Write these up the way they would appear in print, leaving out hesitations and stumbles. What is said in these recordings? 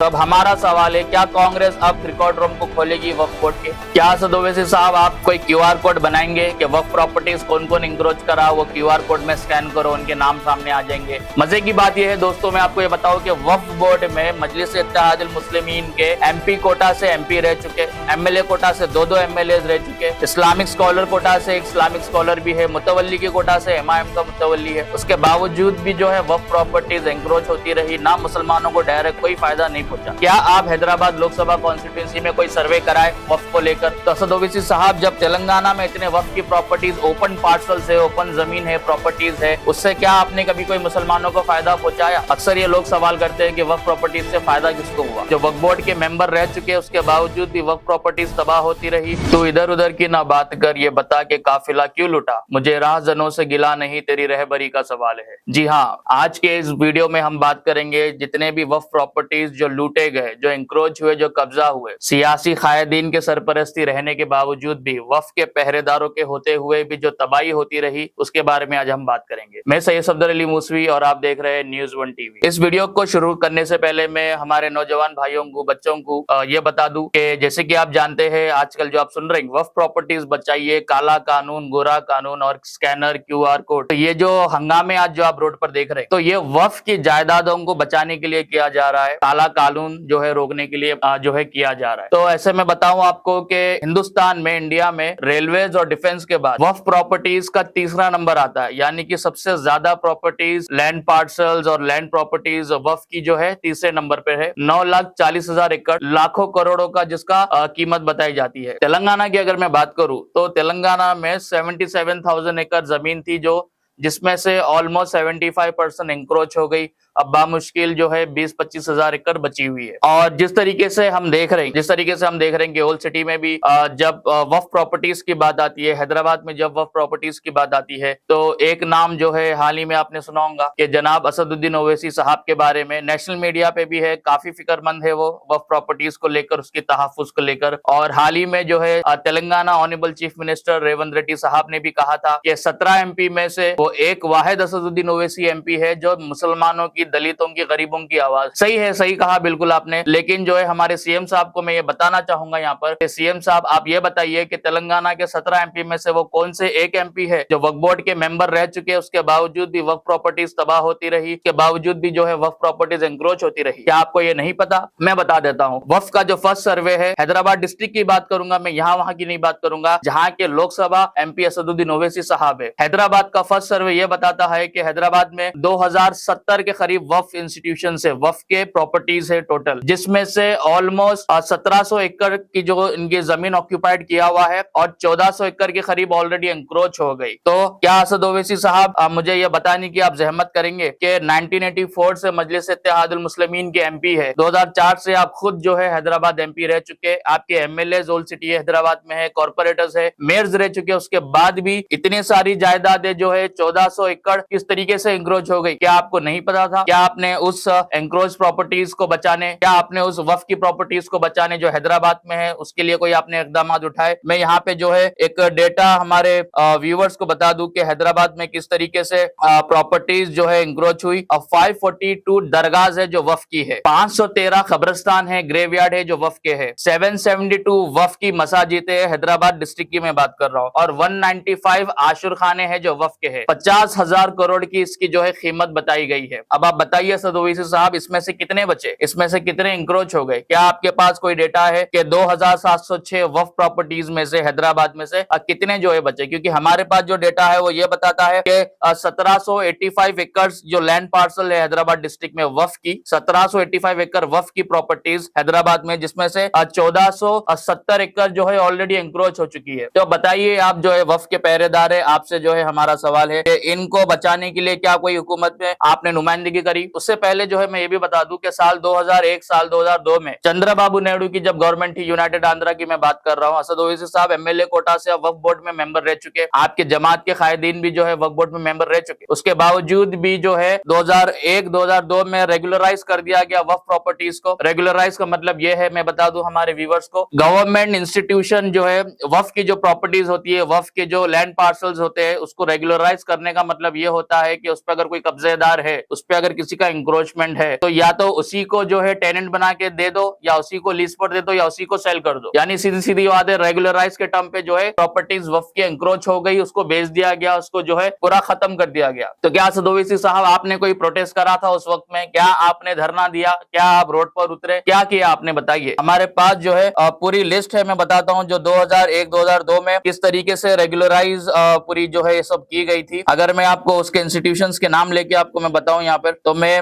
अब हमारा सवाल है, क्या कांग्रेस अब रिकॉर्ड रूम को खोलेगी वक्फ बोर्ड के? क्या असद ओवैसी साहब आप कोई क्यूआर कोड बनाएंगे कि वक्फ प्रॉपर्टीज कौन कौन इंक्रोच करा, वो क्यूआर कोड में स्कैन करो, उनके नाम सामने आ जाएंगे? मजे की बात यह है दोस्तों, मैं आपको ये बताऊं कि वक्फ बोर्ड में मजलिस-ए-इत्तेहादुल मुस्लिमीन के एमपी कोटा से एमपी रह चुके, एमएलए कोटा से दो एमएलए रह चुके, इस्लामिक स्कॉलर कोटा से एक इस्लामिक स्कॉलर भी है, मुतवल्ली की कोटा से एमआईएम का मुतवल्ली है। उसके बावजूद भी जो है वक्फ प्रॉपर्टीज एंक्रोच होती रही, ना मुसलमानों को डायरेक्ट कोई फायदा नहीं पहुंचा। क्या आप हैदराबाद लोकसभा कॉन्स्टिट्यूंसी में कोई सर्वे कराए वक्फ को लेकर? तो असद ओवैसी साहब, जब तेलंगाना में इतने वक्फ की प्रॉपर्टीज ओपन पार्सल है, ओपन जमीन है, प्रॉपर्टीज है, उससे क्या आपने कभी कोई मुसलमानों को फायदा पहुंचाया? अक्सर ये लोग सवाल करते हैं कि वक्फ प्रॉपर्टीज से फायदा किसको हुआ? जो वक्फ बोर्ड के मेंबर रह चुके हैं उसके बावजूद भी वक्फ प्रॉपर्टीज तबाह होती रही। तो इधर उधर की ना बात कर, ये बता के काफिला क्यों लुटा, मुझे राहजनों से गिला नहीं तेरी रहबरी का सवाल है। जी हाँ, आज के इस वीडियो में हम बात करेंगे जितने भी वक्फ प्रॉपर्टीज जो लूटे गए, जो इंक्रोच हुए, जो कब्जा हुए, सियासी कायदीन के सरपरस्ती रहने के बावजूद भी, वक्फ के पहरेदारों के होते हुए भी जो तबाही होती रही, उसके बारे में आज हम बात करेंगे। मैं सैयद सफदर अली मूसवी और आप देख रहे हैं न्यूज़ वन टीवी। इस वीडियो को शुरू करने से पहले मैं हमारे नौजवान भाइयों को, बच्चों को ये बता दूं कि जैसे कि आप जानते हैं, आजकल जो आप सुन रहे हैं वक्फ प्रॉपर्टीज बचाइए, काला कानून, गोरा कानून और स्कैनर, क्यूआर कोड, तो ये जो हंगामे आज जो आप रोड पर देख रहे हैं, तो ये वक्फ की जायदादों को बचाने के लिए किया जा रहा है, काला कानून जो है रोकने के लिए जो है किया जा रहा है। तो ऐसे में बताऊं आपको कि हिंदुस्तान में, इंडिया में रेलवेज और डिफेंस के बाद वक्फ प्रॉपर्टीज का तीसरा नंबर आता है, यानी कि सबसे ज्यादा प्रॉपर्टीज, लैंड पार्सल्स और लैंड प्रॉपर्टीज वक्फ की जो है तीसरे नंबर पे है। 9,40,000 एकड़, लाखों करोड़ों का जिसका कीमत बताई जाती है। तेलंगाना की अगर मैं बात करूं तो तेलंगाना में 77,000 एकड़ जमीन थी, जो जिसमें से ऑलमोस्ट 75% इंक्रोच हो गई। अब बामुश्किल जो है 20-25 हजार एकड़ बची हुई है। और जिस तरीके से हम देख रहे हैं कि ओल्ड सिटी में भी जब वक्फ प्रॉपर्टीज की बात आती है, हैदराबाद में जब वक्फ प्रॉपर्टीज की बात आती है, तो एक नाम जो है हाल ही में आपने सुना होगा कि जनाब असदुद्दीन ओवैसी साहब के बारे में नेशनल मीडिया पे भी है, काफी फिक्रमंद है वो वक्फ प्रॉपर्टीज को लेकर, उसकी तहफ्फुज को लेकर। और हाल ही में जो है Telangana honourable chief minister Revanth Reddy साहब ने भी कहा था कि 17 एमपी में से वो एक वाहिद असदुद्दीन ओवैसी एमपी है जो मुसलमानों की, दलितों की, गरीबों की आवाज। सही है, सही कहा बिल्कुल आपने। लेकिन जो है हमारे सीएम साहब को मैं ये बताना चाहूंगा यहाँ पर, सीएम साहब आप ये बताइए कि तेलंगाना के 17 एमपी में से वो कौन से एक एमपी है जो वक्फ बोर्ड के मेंबर रह चुके हैं, उसके बावजूद भी वक्फ प्रॉपर्टीज तबाह होती रही, के बावजूद भी जो है वक्फ प्रॉपर्टीज एंक्रोच होती रही? क्या आपको ये नहीं पता? मैं बता देता हूँ। वक्फ का जो फर्स्ट सर्वे है, हैदराबाद डिस्ट्रिक्ट की बात करूंगा मैं, यहाँ वहां की नहीं बात करूंगा, जहाँ के लोकसभा एमपी असदुद्दीन ओवैसी साहब है। हैदराबाद का फर्स्ट सर्वे ये बताता है कि हैदराबाद में 2070 के करीब वक्फ इंस्टीट्यूशन है, वक्फ के प्रॉपर्टीज है टोटल, जिसमें से ऑलमोस्ट 1700 एकड़ की जो इनकी जमीन ऑक्यूपाइड किया हुआ है और 1400 एकड़ के करीब ऑलरेडी एंक्रोच हो गई। तो क्या असद ओवैसी साहब मुझे ये बताने की आप जहमत करेंगे कि 1984 से मजलिस-ए-इत्तेहादुल मुस्लिमीन के एमपी है, 2004 से आप खुद जो है हैदराबाद एमपी रह चुके, आपके एमएलए ओल्ड सिटी हैदराबाद में है, कॉर्पोरेटर्स है, मेयर्स रह चुके, उसके बाद भी इतनी सारी जायदादें जो है 1400 एकड़ किस तरीके से एंक्रोच हो गई? क्या आपको नहीं पता था? क्या आपने उस एंक्रोच प्रॉपर्टीज को बचाने, क्या आपने उस वक्फ की प्रॉपर्टीज को बचाने जो हैदराबाद में है, उसके लिए कोई आपने इकदाम उठाए? मैं यहाँ पे जो है एक डेटा हमारे व्यूवर्स को बता दूं कि हैदराबाद में किस तरीके से प्रॉपर्टीज जो है इंक्रोच हुई। अब 542 दरगाह है जो वक्फ की है, 513 कब्रिस्तान है, ग्रेवयार्ड है जो वक्फ के है, 772 वक्फ की मसाजिद है, हैदराबाद डिस्ट्रिक्ट की मैं बात कर रहा हूँ, और 195 आशुर खाने हैं जो वक्फ के है। 50,000 करोड़ की इसकी जो है कीमत बताई गई है। अब आप बताइए असद ओवैसी साहब, इसमें से कितने बचे, इसमें से कितने इंक्रोच हो गए? क्या आपके पास कोई डेटा है कि 2706 वक्फ प्रॉपर्टीज में से, हैदराबाद में से कितने जो है बचे? क्योंकि हमारे पास जो डेटा है वो ये बताता है कि 1785 एकड़ जो लैंड पार्सल है हैदराबाद डिस्ट्रिक्ट में वक्फ की, 1785 एकड़ वक्फ की प्रॉपर्टीज हैदराबाद में, जिसमें से 1470 एकड़ जो है ऑलरेडी एंक्रोच हो चुकी है। तो बताइए, आप जो है वक्फ के पहरेदार है, आपसे जो है हमारा सवाल है कि इनको बचाने के लिए क्या कोई हुकूमत में आपने नुमाइंदगी करी? उससे पहले जो है मैं ये भी बता दूं कि साल 2001, साल 2002 में चंद्रबाबू नायडू की जब गवर्नमेंट थी, यूनाइटेड आंध्रा की मैं बात कर रहा हूं, असद ओवैसी साहब एमएलए कोटा से वक्फ बोर्ड में मेंबर रह चुके, आपके जमात के कायदीन भी जो है वक्फ बोर्ड में मेंबर रह चुके, उसके बावजूद भी जो है 2001-2002 में रेगुलराइज कर दिया गया वक्फ प्रॉपर्टीज को। रेगुलराइज का मतलब यह है, मैं बता दूं हमारे व्यूवर्स को, गवर्नमेंट इंस्टीट्यूशन जो है वक्फ की जो प्रॉपर्टीज होती है, वक्फ के जो लैंड पार्सल्स होते हैं, उसको रेगुलराइज करने का मतलब यह होता है कि उस पर अगर कोई कब्जेदार है, उस पर अगर अगर किसी का इंक्रोचमेंट है तो या तो उसी को जो है टेनेंट बना के दे दो, या उसी को लीज पर दे दो, या उसी को सेल कर दो। यानी सीधी सीधी बात है, रेगुलराइज के टर्म पे जो है प्रॉपर्टीज वक्फ की इंक्रोच हो गई, उसको बेच दिया गया, उसको जो है पूरा खत्म कर दिया गया। तो क्या असद ओवैसी साहब आपने कोई प्रोटेस्ट करा था उस वक्त में? क्या आपने धरना दिया? क्या आप रोड पर उतरे? क्या किया आपने, बताइए। हमारे पास जो है पूरी लिस्ट है, मैं बताता हूँ, जो 2001-2002 में किस तरीके से रेगुलराइज पूरी जो है ये सब की गई थी। अगर मैं आपको उसके इंस्टीट्यूशंस के नाम लेके आपको मैं बताऊं यहाँ पर, तो मैं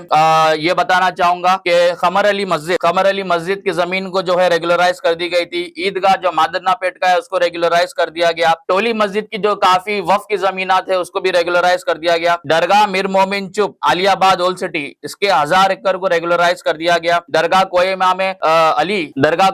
ये बताना चाहूंगा कि खमर अली मस्जिद की जमीन को जो है रेगुलराइज कर दी गई थी। ईदगाह जो मादरना पेट का है उसको रेगुलराइज कर दिया गया। टोली मस्जिद की जो काफी वफ की जमीनात है उसको भी रेगुलराइज कर दिया गया। दरगाह मीर मोमिन चुप आलियाबाद ओल्ड सिटी, इसके 1000 एकड़ को रेगुलराइज कर दिया गया। दरगाह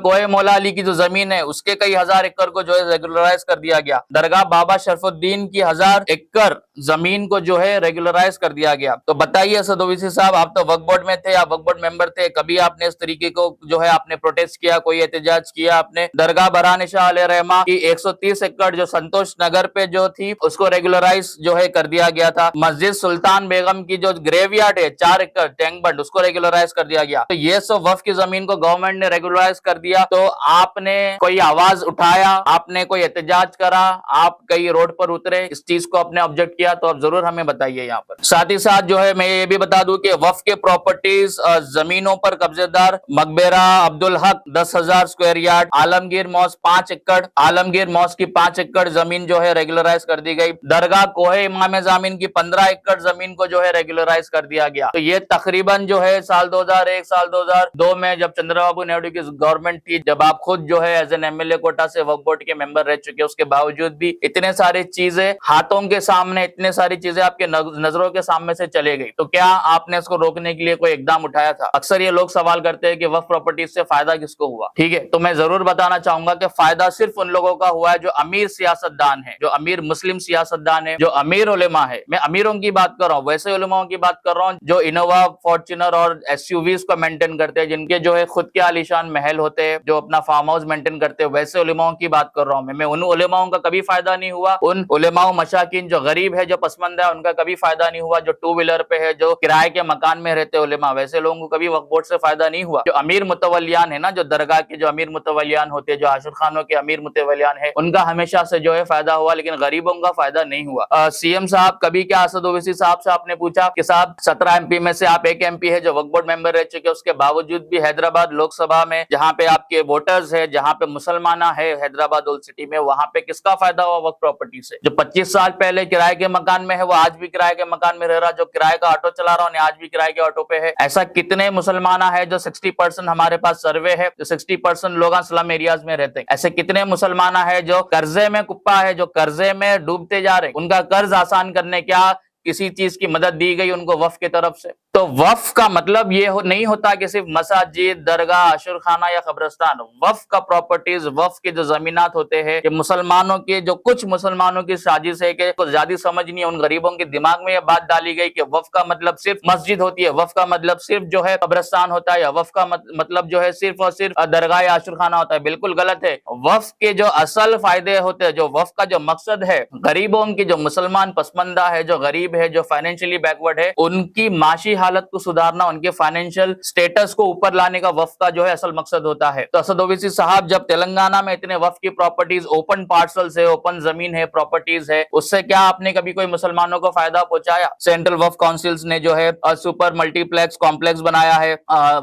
कोए मौला अली की जो जमीन है उसके कई 1000 एकड़ को जो है रेगुलराइज कर दिया गया। दरगाह बाबा शरफुद्दीन की 1000 एकड़ जमीन को जो है रेगुलराइज कर दिया गया। तो बताइए असद ओवैसी साहब, आप तो वक्फ बोर्ड में थे, आप वक्फ बोर्ड मेंबर थे, कभी आपने इस तरीके को जो है आपने प्रोटेस्ट किया, कोई एहतजाज किया आपने? दरगाह बरहान शाह अलैहि रहमा की 130 एकड़ जो संतोष नगर पे जो थी उसको रेगुलराइज जो है कर दिया गया था। मस्जिद सुल्तान बेगम की जो ग्रेवयार्ड है 4 एकड़ टैंक बंड, उसको रेगुलराइज कर दिया गया। तो ये सब वक्फ की जमीन को गवर्नमेंट ने रेगुलराइज कर दिया, तो आपने कोई आवाज उठाया, आपने कोई एहतजाज करा, आप कई रोड पर उतरे, इस चीज को आपने ऑब्जेक्ट किया, तो आप जरूर हमें बताइए यहाँ पर। साथ ही साथ जो है मैं ये भी बता दूं कि वक्फ के प्रॉपर्टीज जमीनों पर कब्जेदार मकबरा Abdul Haq 10,000 square yard, Alamgir mask 5 एकड़, आलमगीर मॉस्क की 5 एकड़ जमीन जो है रेगुलराइज कर दी गई। दरगाह कोहे इमाम जामिन की 15 एकड़ जमीन को जो है रेगुलराइज कर दिया गया। तो ये तकरीबन जो है साल 2001 साल 2002 में जब चंद्रबाबू नायडू की गवर्नमेंट थी, जब आप खुद जो है एज एन एमएलए कोटा से वक्फ बोर्ड के मेंबर रह चुके, उसके बावजूद भी इतने सारी चीजें हाथों के सामने, इतने सारी चीजें आपके नजरों के सामने से चले गई, तो क्या आपने इसको रोकने के लिए कोई इकदाम उठाया था? अक्सर ये लोग सवाल करते हैं कि वक्फ प्रॉपर्टीज से फायदा किसको हुआ। ठीक है, तो मैं जरूर बताना चाहूंगा कि फायदा सिर्फ उन लोगों का हुआ है जो अमीर सियासतदान है, जो अमीर मुस्लिम सियासतदान है, जो अमीर उलेमा है। मैं अमीरों की बात कर रहा हूँ, वैसे उलेमाओं की बात कर रहा हूँ जो इनोवा, फॉर्च्यूनर और एसयूवीज को मेंटेन करते हैं, जिनके जो है खुद के आलीशान महल होते हैं, जो अपना फार्म हाउस मेंटेन करते हैं, वैसे उलेमाओं की बात कर रहा हूँ मैं। उन उलेमाओं का कभी फायदा नहीं हुआ, उन उलेमाओं मशाकिन जो गरीब है, जो पसमंदा है, उनका कभी फायदा नहीं हुआ। जो 2 व्हीलर पे है, जो किराए के मकान में रहते उलेमा, वैसे लोगों को कभी वक्फ बोर्ड से फायदा नहीं हुआ। जो अमीर मुतवलियान है ना, जो दरगाह के जो अमीर मुतवलियान होते हैं, जो आशिर खानों के अमीर मुतवलियान है, उनका हमेशा से जो है फायदा हुआ, लेकिन गरीबों का फायदा नहीं हुआ। सीएम साहब कभी क्या असद ओवैसी साहब से आपने पूछा कि साहब 17 एमपी में से आप एक एमपी है जो वक्फ बोर्ड मेंबर रह चुके, उसके बावजूद भी हैदराबाद लोकसभा में जहां पे आपके वोटर्स है, जहां पे मुसलमाना है हैदराबाद ओल्ड सिटी में, वहां पे किसका फायदा हुआ वक्फ प्रॉपर्टी से? जो 25 साल पहले किराए के मकान में है वो आज भी किराए के मकान में रह रहा, जो किराए का ऑटो चला रहा है आज भी किराए के ऑटो पे है। ऐसा कितने मुसलमाना है जो 60% हमारे पास सर्वे है, जो 60% लोग स्लम एरियाज में रहते हैं। ऐसे कितने मुसलमाना है जो कर्जे में कुप्पा है, जो कर्जे में डूबते जा रहे, उनका कर्ज आसान करने क्या किसी चीज की मदद दी गई उनको वक्फ की तरफ से? तो वक्फ का मतलब ये नहीं होता कि सिर्फ मसाजिद, दरगाह, आशिर खाना या कब्रिस्तान। वक्फ का प्रॉपर्टीज, वक्फ के जो जमीनात होते हैं, ये मुसलमानों के, जो कुछ मुसलमानों की साजिश है कि कुछ ज्यादा समझ नहीं है, उन गरीबों के दिमाग में ये बात डाली गई कि वक्फ का मतलब सिर्फ मस्जिद होती है, वक्फ का मतलब सिर्फ जो है कब्रिस्तान होता है, या वक्फ का मतलब जो है सिर्फ और सिर्फ दरगाह या आशिर खाना होता है। बिल्कुल गलत है। वक्फ के जो असल फायदे होते हैं, जो वक्फ का जो मकसद है, गरीबों की, जो मुसलमान पसमंदा है, जो गरीब है, जो फाइनेंशियली बैकवर्ड है, उनकी माशी हालत को सुधारना, उनके फाइनेंशियल स्टेटस को ऊपर लाने का वक्फ का जो है असल मकसद होता है। तो असद ओवैसी साहब, जब तेलंगाना में इतने वक्फ की प्रॉपर्टीज, ओपन पार्सल्स है, ओपन जमीन है, प्रॉपर्टीज है, उससे क्या आपने कभी कोई मुसलमानों को फायदा पहुंचाया? सेंट्रल वक्फ काउंसिल्स ने जो है सुपर मल्टीप्लेक्स कॉम्प्लेक्स बनाया है,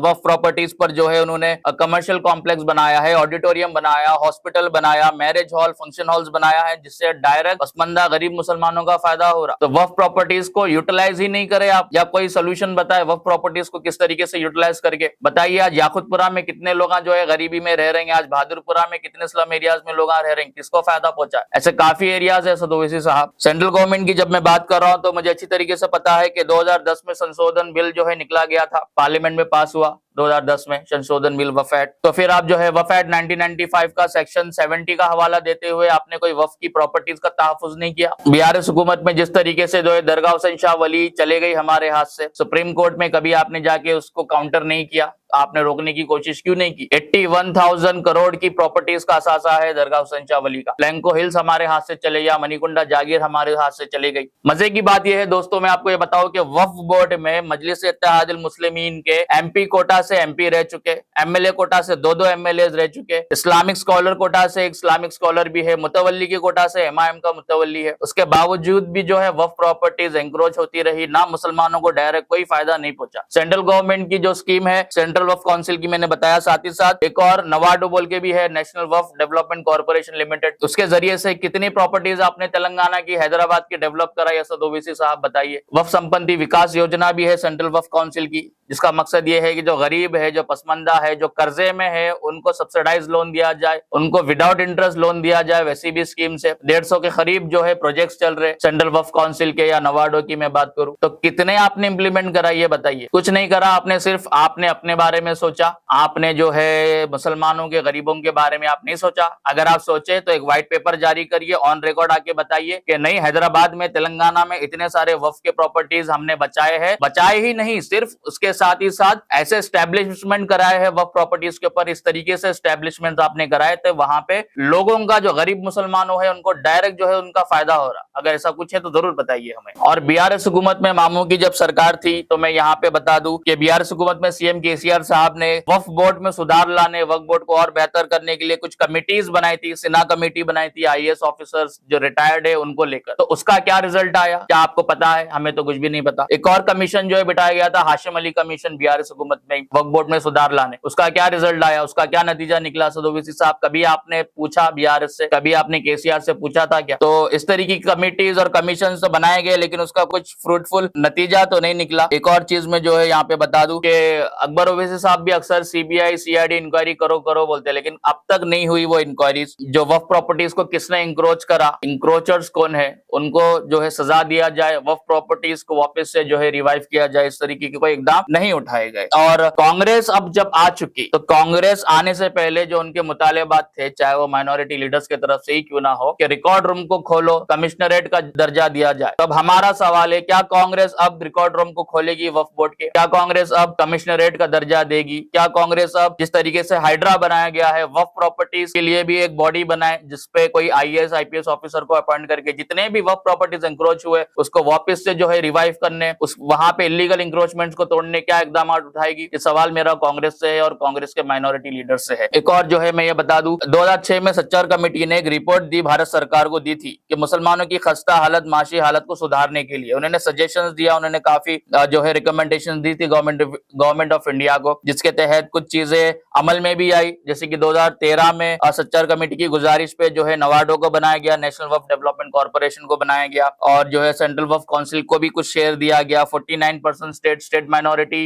वक्फ प्रॉपर्टीज पर जो है उन्होंने कमर्शियल कॉम्प्लेक्स बनाया है, ऑडिटोरियम बनाया, हॉस्पिटल बनाया, मैरिज हॉल, फंक्शन हॉल्स बनाया है, जिससे डायरेक्ट पसमंदा गरीब मुसलमानों का फायदा हो रहा। तो वक्फ प्रॉपर्टीज को यूटिलाइज ही नहीं करे आप, या कोई सोल्यूशन बताए वक्फ प्रॉपर्टीज को किस तरीके से यूटिलाइज करके। बताइए, आज याकुतपुरा में कितने लोग जो है गरीबी में रह रहे हैं, आज बहादुरपुरा में कितने स्लम एरियाज में लोग रह रहे हैं, किसको फायदा पहुंचा? ऐसे काफी एरियाज है असद ओवैसी साहब। सेंट्रल गवर्नमेंट की जब मैं बात कर रहा हूं तो मुझे अच्छी तरीके से पता है कि 2010 में संशोधन बिल जो है निकला गया था, पार्लियामेंट में पास हुआ 2010 में संशोधन बिल वक्फ एक्ट। तो फिर आप जो है वक्फ एक्ट 1995 का सेक्शन 70 का हवाला देते हुए आपने कोई वक्फ की प्रॉपर्टीज का तहफ्फुज नहीं किया। बीआरएस हुकूमत में जिस तरीके से जो है दरगाह हुसैन शाह वली चले गई हमारे हाथ से, सुप्रीम कोर्ट में कभी आपने जाके उसको काउंटर नहीं किया। आपने रोकने की कोशिश क्यों नहीं की? 81,000 करोड़ की प्रॉपर्टीज का असासा है दरगाह हुसैन शाह वली का। लैंको हिल्स हमारे हाथ से चले गया, मणिकुंडा जागीर हमारे हाथ से चली गई। मजे की बात यह है दोस्तों, मैं आपको ये बताऊं कि वक्फ बोर्ड में मजलिस इत्तेहादुल मुस्लिमीन के एमपी कोटा से एमपी रह चुके, एमएलए कोटा से दो एमएलए रह चुके, इस्लामिक स्कॉलर कोटा से एक इस्लामिक स्कॉलर भी है, मुतवल्ली के कोटा से एमआईएम का मुतवल्ली है। उसके बावजूद भी जो है वक्फ प्रॉपर्टीज एंक्रोच होती रही, ना मुसलमानों को डायरेक्ट कोई फायदा नहीं पहुंचा। सेंट्रल गवर्नमेंट की जो स्कीम है सेंट्रल वक्फ काउंसिल की मैंने बताया, साथ ही साथ एक और नवाडो बोल के भी है, नेशनल वक्फ डेवलपमेंट कॉर्पोरेशन लिमिटेड, उसके जरिए से कितनी प्रॉपर्टीज आपने तेलंगाना की, हैदराबाद की डेवलप कराई, असद ओवैसी साहब बताइए। वक्फ संपत्ति विकास योजना भी है सेंट्रल वक्फ काउंसिल की, जिसका मकसद ये है कि जो गरीब है, जो पसमंदा है, जो कर्जे में है, उनको सब्सिडाइज लोन दिया जाए, उनको विदाउट इंटरेस्ट लोन दिया जाए। वैसी भी स्कीम से 150 के करीब जो है प्रोजेक्ट्स चल रहे सेंट्रल वक्फ काउंसिल के या नवाडो की मैं बात करूं तो कितने आपने इंप्लीमेंट करा ये बताइए? कुछ नहीं करा आपने, सिर्फ आपने अपने बारे में सोचा, आपने जो है मुसलमानों के गरीबों के बारे में आप नहीं सोचा। अगर आप सोचे तो एक व्हाइट पेपर जारी करिए, ऑन रिकॉर्ड आके बताइए कि नहीं हैदराबाद में, तेलंगाना में इतने सारे वक्फ के प्रॉपर्टीज हमने बचाए हैं। बचाए ही नहीं, सिर्फ उसके साथ ही साथ ऐसे एस्टेब्लिशमेंट कराए हैं वक्फ प्रॉपर्टीज के ऊपर, इस तरीके से एस्टेब्लिशमेंट आपने कराए थे वहां पे लोगों का, जो गरीब मुसलमानों है उनको डायरेक्ट जो है उनका फायदा हो रहा। अगर ऐसा कुछ है तो जरूर बताइए हमें। और बीआरएस हुकूमत में मामू की जब सरकार थी तो मैं यहाँ पे बता दूं कि बीआरएस हुकूमत में सीएम केसीआर साहब ने वक्फ बोर्ड में सुधार लाने, वक्फ बोर्ड को और बेहतर करने के लिए कुछ कमिटीज बनाई थी, सिन्हा कमेटी बनाई थी, आईएएस ऑफिसर्स जो रिटायर्ड है उनको लेकर। तो उसका क्या रिजल्ट आया, क्या आपको पता है? हमें तो कुछ भी नहीं पता। एक और कमीशन जो है बिठाया गया था, हाशिम अली कमीशन, बीआरएस हुकूमत में वक्फ बोर्ड में सुधार लाने, उसका क्या रिजल्ट आया, उसका क्या नतीजा निकला? असद ओवैसी साहब, कभी आपने पूछा बीआरएस से, कभी आपने केसीआर से पूछा था क्या? तो इस तरीके की कमिटीज और कमीशन तो बनाए गए, लेकिन उसका कुछ फ्रूटफुल नतीजा तो नहीं निकला। एक और चीज में जो है यहाँ पे बता दूं कि अकबर ओवैसी साहब भी अक्सर सीबीआई सीआईडी इंक्वायरी करो करो बोलते हैं, लेकिन अब तक नहीं हुई वो इंक्वायरीज। जो वक्फ प्रॉपर्टीज को किसने इंक्रोच करा, इंक्रोचर्स कौन है, उनको जो है सजा दिया जाए, वक्फ प्रॉपर्टीज को वापस से जो है रिवाइव किया जाए, इस तरीके के कोई इकदाम नहीं उठाए गए। और कांग्रेस अब जब आ चुकी तो कांग्रेस आने से पहले जो उनके मुतालेबात थे, चाहे वो माइनॉरिटी लीडर्स की तरफ से ही क्यों ना हो, कि रिकॉर्ड रूम को खोलो, कमिश्नरेट का दर्जा दिया जाए। तब हमारा सवाल है, क्या कांग्रेस अब रिकॉर्ड रूम को खोलेगी वक्फ बोर्ड के? क्या कांग्रेस अब कमिश्नरेट का दर्जा देगी? क्या कांग्रेस अब जिस तरीके से हाइड्रा बनाया गया है, वक्फ प्रॉपर्टीज के लिए भी एक बॉडी बनाए जिसपे कोई आईएएस आईपीएस ऑफिसर को अपॉइंट करके जितने भी वक्फ प्रॉपर्टीज इंक्रोच हुए उसको वापस से जो है रिवाइव करने, उस वहां पे इलीगल इंक्रोचमेंट्स को तोड़ने क्या इकदाम उठाएगी? ये सवाल मेरा कांग्रेस से है और कांग्रेस के माइनॉरिटी लीडर से है। एक और जो है मैं ये बता दूं, 2006 में सच्चर कमेटी ने एक रिपोर्ट दी, भारत सरकार को दी थी कि मुसलमानों की खस्ता हालत, माशी हालत को सुधारने के लिए उन्होंने सजेशंस दिया, उन्होंने काफी जो है रिकमेंडेशन दी थी गवर्नमेंट ऑफ इंडिया को, जिसके तहत कुछ चीजें अमल में भी आई। जैसे कि 2013 में सच्चर कमेटी की गुजारिश पे जो है नवाडो को बनाया गया, नेशनल वक्फ डेवलपमेंट कॉर्पोरेशन को बनाया गया, और जो है सेंट्रल वक्फ काउंसिल को भी कुछ शेयर दिया गया। 49% state minority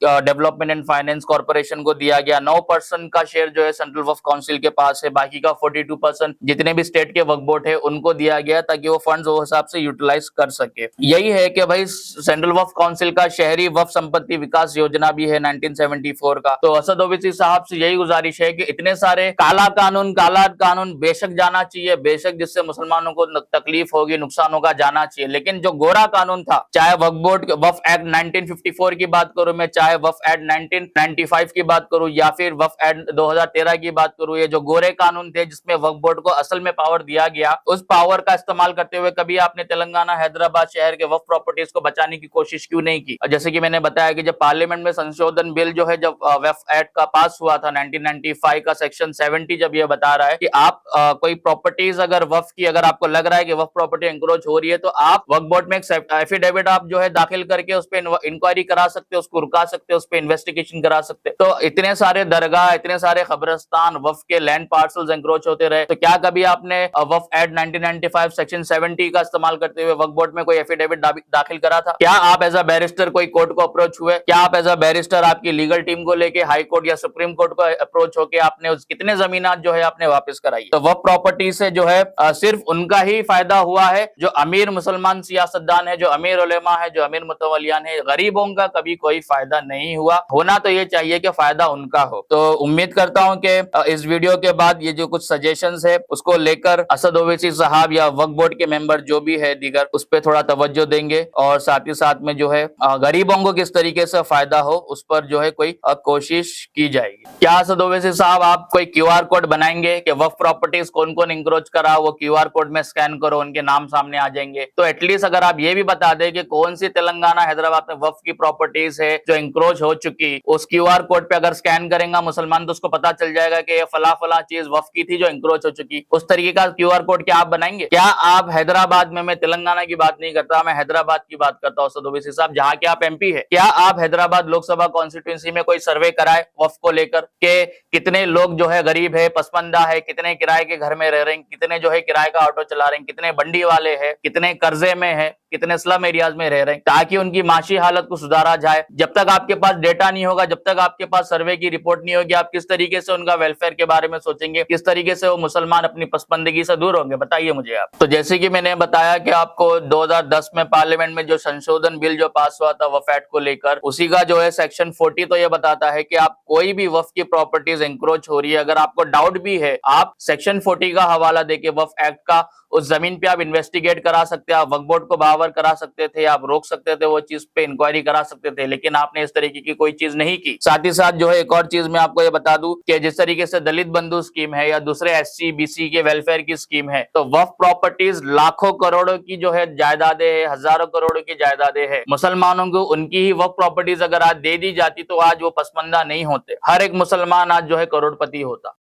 development and finance corporation को दिया गया। 9% का शेयर जो है सेंट्रल वक्फ काउंसिल के पास है, बाकी का 42% जितने भी स्टेट के वक्फ बोर्ड है उनको दिया गया, ताकि वो फंड्स वो हिसाब से यूटिलाइज कर सके। यही है कि भाई सेंट्रल वक्फ काउंसिल का शहरी वक्फ संपत्ति विकास योजना भी है 1974 का। तो असद ओवैसी साहब से यही गुजारिश है कि इतने सारे काला कानून बेशक जाना चाहिए, बेशक जिससे मुसलमानों को तकलीफ होगी, नुकसान होगा, जाना चाहिए, लेकिन जो गोरा कानून था, चाहे वक्फ बोर्ड वक्फ एक्ट 1954 की बात करूं मैं, चाहे वक्फ एक्ट 1995 की बात करूं, या फिर वक्फ एक्ट 2013 की बात करूं, ये जो गोरे कानून थे जिसमें वक्फ बोर्ड को असल में पावर दिया गया, उस पावर का इस्तेमाल करते हुए कभी आपने तेलंगाना हैदराबाद शहर के वक्फ प्रॉपर्टीज को बचाने की कोशिश क्यों नहीं की? जैसे कि मैंने बताया कि जब पार्लियामेंट में संशोधन बिल जो है, जब वक्फ एक्ट का पास हुआ था 1995 का सेक्शन 70, जब ये बता रहा है कि आप कोई प्रॉपर्टीज अगर वक्फ की, अगर आपको लग रहा है कि वक्फ प्रॉपर्टी एंक्रोच हो रही है, तो आप वक्फ बोर्ड में एक एफिडेविट आप जो है दाखिल करके उस पर इंक्वायरी करा सकते हो, उसको रुका सकते हो, उस पर इन्वेस्टिगेशन करा सकते हो। तो इतने सारे दरगाह, इतने सारे कब्रिस्तान, वक्फ के लैंड पार्सल्स एंक्रोच होते रहे, तो क्या कभी आपने वक्फ एक्ट 1995 सेक्शन 70 का इस्तेमाल करते हुए वक्फ बोर्ड में कोई एफिडेविट दाखिल करा था? क्या आप एज अ बैरिस्टर कोई कोर्ट को अप्रोच हुए? क्या आप एज अ बैरिस्टर आपकी लीगल टीम को लेके हाई कोर्ट या सुप्रीम कोर्ट को अप्रोच होकर आपने कितने जमीनात जो है आपने वापस कराई? तो वक्फ प्रॉपर्टी से जो है सिर्फ उनका ही फायदा हुआ है जो अमीर मुसलमान सियासतदान है, जो अमीर उलेमा है, जो अमीर मुतवलियान है। गरीबों का कभी कोई फायदा नहीं हुआ। होना तो ये चाहिए कि फायदा उनका हो। तो उम्मीद करता हूं कि इस वीडियो के बाद ये जो कुछ सजेशंस है उसको लेकर असद ओवैसी साहब या वक्फ बोर्ड के मेंबर जो भी है दीगर, उस पर थोड़ा तवज्जो देंगे, और साथ ही साथ में जो है गरीबों को किस तरीके से फायदा हो उस पर पर जो है कोई कोशिश की जाएगी। क्या असद ओवैसी साहब आप कोई क्यूआर कोड बनाएंगे कि वक्फ प्रॉपर्टीज कौन कौन इंक्रोच करा, वो क्यूआर कोड में स्कैन करो, उनके नाम सामने आ जाएंगे। तो एटलीस्ट अगर आप ये भी बता दें कि कौन सी तेलंगाना हैदराबाद में वक्फ की प्रॉपर्टीज है जो इंक्रोच हो चुकी, उस क्यूआर कोड पे अगर स्कैन करेगा मुसलमान तो उसको पता चल जाएगा कि ये फला फला चीज वक्फ की थी जो इंक्रोच हो चुकी। उस तरीके का क्यूआर कोड क्या आप बनाएंगे? क्या आप हैदराबाद में, मैं तेलंगाना की बात नहीं करता, मैं हैदराबाद की बात करता हूं असद ओवैसी साहब, जहां के आप एमपी है, क्या आप हैदराबाद लोकसभा कॉन्स्टिट्यूंसी में कोई सर्वे कराए वक्फ को लेकर के कितने लोग जो है गरीब है, पसमंदा है, कितने किराए के घर में रह रहे हैं, कितने जो है किराए का ऑटो चला रहे हैं, कितने बंडी वाले हैं, कितने कर्जे में है, कितने स्लम एरियाज में रह रहे हैं, ताकि उनकी माशी हालत को सुधारा जाए। जब तक आपके पास डेटा नहीं होगा, जब तक आपके पास सर्वे की रिपोर्ट नहीं होगी, आप किस तरीके से उनका वेलफेयर के बारे में सोचेंगे, किस तरीके से वो मुसलमान अपनी पसंदगी से दूर होंगे, बताइए मुझे आप। तो जैसे कि मैंने बताया कि आपको 2010 में पार्लियामेंट में जो संशोधन बिल जो पास हुआ था वफ एक्ट को लेकर, उसी का जो है सेक्शन 40 तो ये बताता है कि आप कोई भी वफ की प्रॉपर्टीज इंक्रोच हो रही है, अगर आपको डाउट भी है, आप सेक्शन 40 का हवाला देके वफ एक्ट का उस जमीन पे आप इन्वेस्टिगेट करा सकते हैं, आप वक्फ बोर्ड को बावर करा सकते थे, आप रोक सकते थे, वो चीज पे इंक्वायरी करा सकते थे, लेकिन आपने इस तरीके की कोई चीज नहीं की। साथ ही साथ जो है एक और चीज मैं आपको ये बता दूं कि जिस तरीके से दलित बंधु स्कीम है या दूसरे एससी बीसी के वेलफेयर की स्कीम है, तो वक्फ प्रॉपर्टीज लाखों करोड़ों की जो है जायदादें है, हजारों करोड़ों की जायदादें है, मुसलमानों को उनकी ही वक्फ प्रॉपर्टीज अगर आज दे दी जाती तो आज वो पसमंदा नहीं होते, हर एक मुसलमान आज जो है करोड़पति होता।